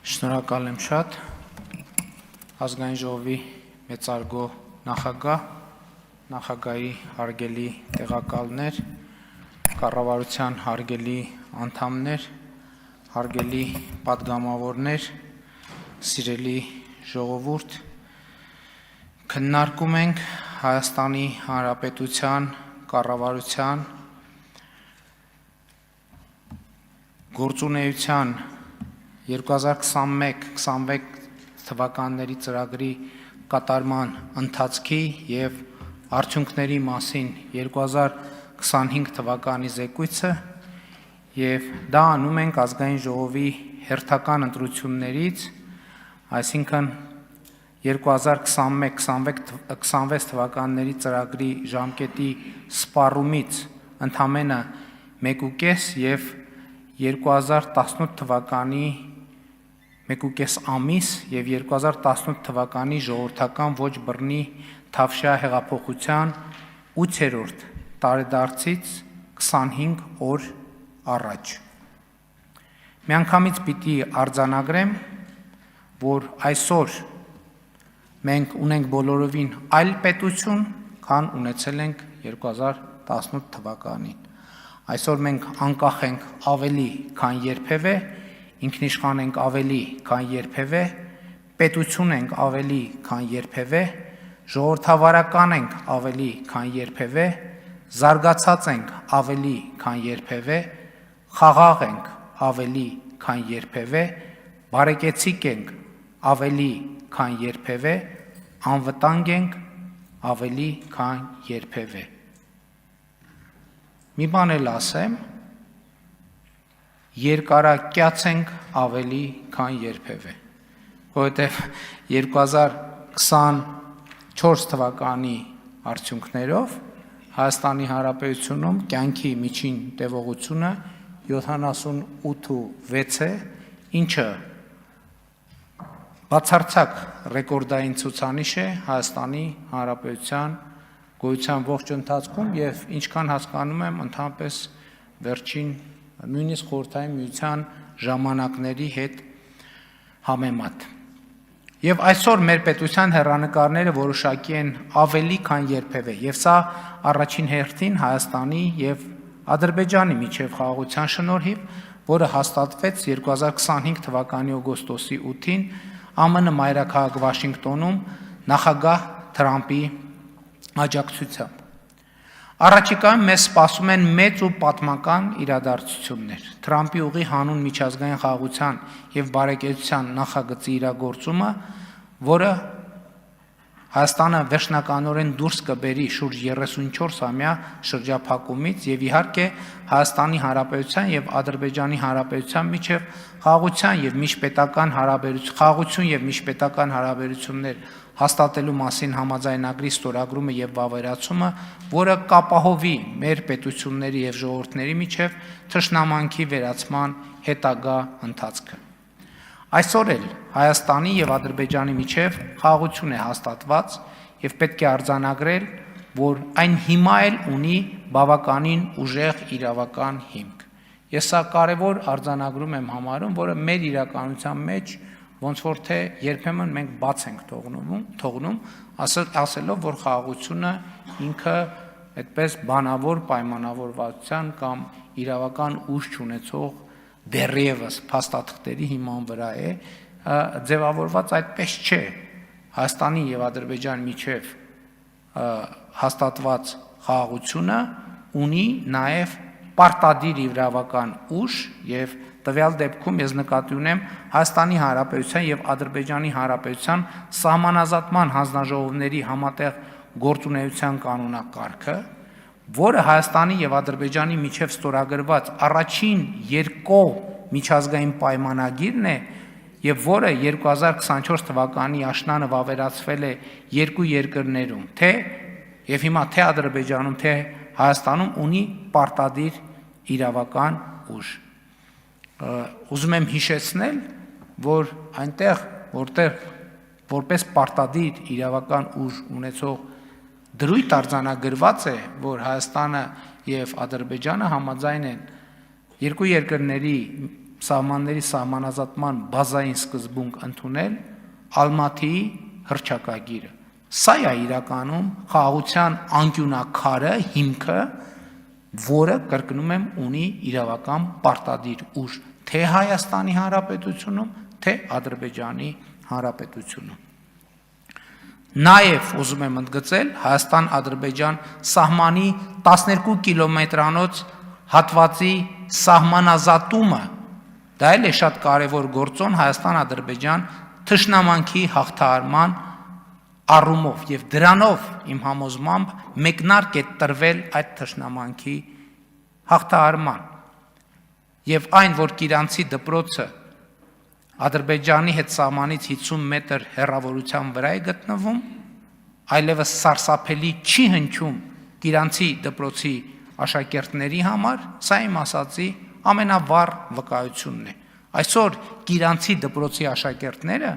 Շնորհակալ եմ շատ ազգային ժողովի մեծարգո նախագահ, նախագահի հարգելի տեղակալներ, կառավարության հարգելի անդամներ, հարգելի պատգամավորներ, սիրելի ժողովուրդ, քննարկում ենք Հայաստանի Հանրապետության կառավարության գործունեության 2021-26 թվականների ծրագրի կատարման ընթացքի և արդյունքների մասին 2025 թվականի զեկույցը և դա անում ենք ազգային ժողովի հերթական ընտրություններից, այսինքն 2021-26 թվականների ծրագրի ժամկետի սպառումից ընդամենը 1.5 և 2018 թվականի 1.5 ամիս և 2018 թվականի ժողովրդական ոչ բռնի Թավշյա հեղափոխության 8-րդ տարեդարձից 25 օր առաջ։ Միանգամից պիտի արձանագրեմ, որ այսօր մենք ունենք բոլորովին այլ պետություն, քան ունեցել ենք 2018 թվականին։ Այսօր մենք անկախ ենք ավելի, քան երբևէ, ինքնիշխան ենք ավելի, քան երբևէ, պետություն ենք ավելի, քան երբևէ, ժողովրդավարական ենք ավելի, քան երբևէ, զարգացած ենք ավելի, քան երբևէ, խաղաղ ենք ավելի, քան երբևէ, բարեկեցիկ ենք ավելի, քան երբևէ, անվտանգ ենք ավելի, քան երբևէ։ Մի բան էլ ասեմ, երկարակյաց ենք ավելի, քան երբևէ, որովհետև 2024 թվականի արդյունքներով Հայաստանի Հանրապետությունում կյանքի միջին տևողությունը 78.6 է, ինչը բացարձակ ռեկորդային ցուցանիշ է Հայաստանի Հանրապետության գոյության ողջ ընթացքում և ինչքան հասկանում եմ ընդհանրապես վերջին նույնիսկ Խորհրդային Միության ժամանակների հետ համեմատ։ Եվ այսօր մեր պետության հեռանկարները որոշակի են ավելի, քան երբևէ, և սա առաջին հերթին Հայաստանի և Ադրբեջանի միջև խաղաղության շնորհիվ, որը հաստատվեց 2025 թվականի օգոստոսի 8-ին ԱՄՆ մայրաքաղաք Վաշինգտոնում նախագահ Թրամփի աջակցությամբ։ Առաջիկայում մեզ սպասում են մեծ ու պատմական իրադարձություններ։ Թրամփի ուղի հանուն միջազգային խաղաղության և բարեկեցության նախագծի իրագործումը, որը Հայաստանը վերջնականորեն դուրս կբերի շուրջ 34-ամյա շրջափակումից և իհարկե Հայաստանի Հանրապետության և Ադրբեջանի Հանրապետության միջև խաղաղություն և միջպետական հարաբերություններ հաստատելու մասին համաձայնագրի ստորագրումը և վավերացումը, որը կապահովի մեր պետությունների և ժողովուրդների միջև թշնամանքի վերացման հետագա ընթացքը։ Այսօր էլ Հայաստանի և Ադրբեջանի միջև խաղաղություն է հաստատված և պետք է արձանագրել, որ այն հիմա էլ ունի բավականին ուժեղ իրավական հիմք։ Ես սա կարևոր արձանագրում եմ համարում, որը մեր իրականության մեջ ոնց որ թե երբեմն մենք բաց ենք թողնում, ասելով, որ խաղաղությունը ինքը այդպես բանավոր պայմանավորվածության կամ իրավական ուժ չունեցող դեռևս փաստաթղթերի հիման վրա է, ձևավորված այդպես չէ։ Հայաստանի և Ադրբեջանի միջև հաստատված խաղաղությունը ունի նաև պարտադիր իրավական ուժ և տվյալ դեպքում ես նկատի ունեմ Հայաստանի Հանրապետության և Ադրբեջանի Հանրապետության սահմանազատման հանձնաժողովների համատեղ գործունեության կանոնակարգը, որը Հայաստանի և Ադրբեջանի միջև ստորագրված առաջին երկկողմ միջազգային պայմանագիրն է և որը 2024 թվականի աշնանը վավերացվել է երկու երկրներում, և հիմա թե Ադրբեջանում, թե Հայաստանում ունի պարտադիր իրավական ուժ։ Ուզում եմ հիշեցնել, որ այնտեղ, որտեղ որպես պարտադիր իրավական ուժ ունեցող դրույթ արձանագրված է, որ Հայաստանը և Ադրբեջանը համաձայն են երկու երկրների սահմանների սահմանազատման բազային սկզբունք ընդունել Ալմատիի հռչակագիրը։ Սա է իրականում խաղաղության անկյունակարը, հիմքը, որը, կրկնում եմ, ունի իրավական պարտադիր ուժ թե Հայաստանի Հանրապետությունում, թե Ադրբեջանի Հանրապետությունում։ Նաև ուզում եմ ընդգծել Հայաստան-Ադրբեջան սահմանի 12 կիլոմետրանոց հատվածի սահմանազատումը, դա էլ է շատ կարևոր գործոն Հայաստան-Ադրբեջան թշնամանքի հաղթահարման առումով եւ դրանով իմ համոզմամբ մեկնարկ է տրվել այդ թշնամանքի հաղթահարման եւ այն, որ Կիրանցի դպրոցը Ադրբեջանի հետ սահմանից 50 մետր հեռավորության վրա է գտնվում, այլևս սարսափելի չի հնչում Կիրանցի դպրոցի աշակերտների համար, սա իմ ասածի ամենավառ վկայությունն է։ Այսօր Կիրանցի դպրոցի աշակերտները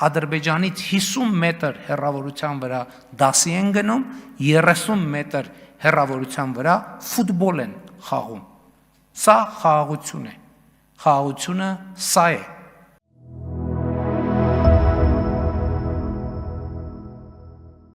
Ադրբեջանից 50 մետր հեռավորության վրա դասի են գնում, 30 մետր հեռավորության վրա ֆուտբոլ են խաղում։ Սա խաղաղություն է։ Խաղաղությունը սա է։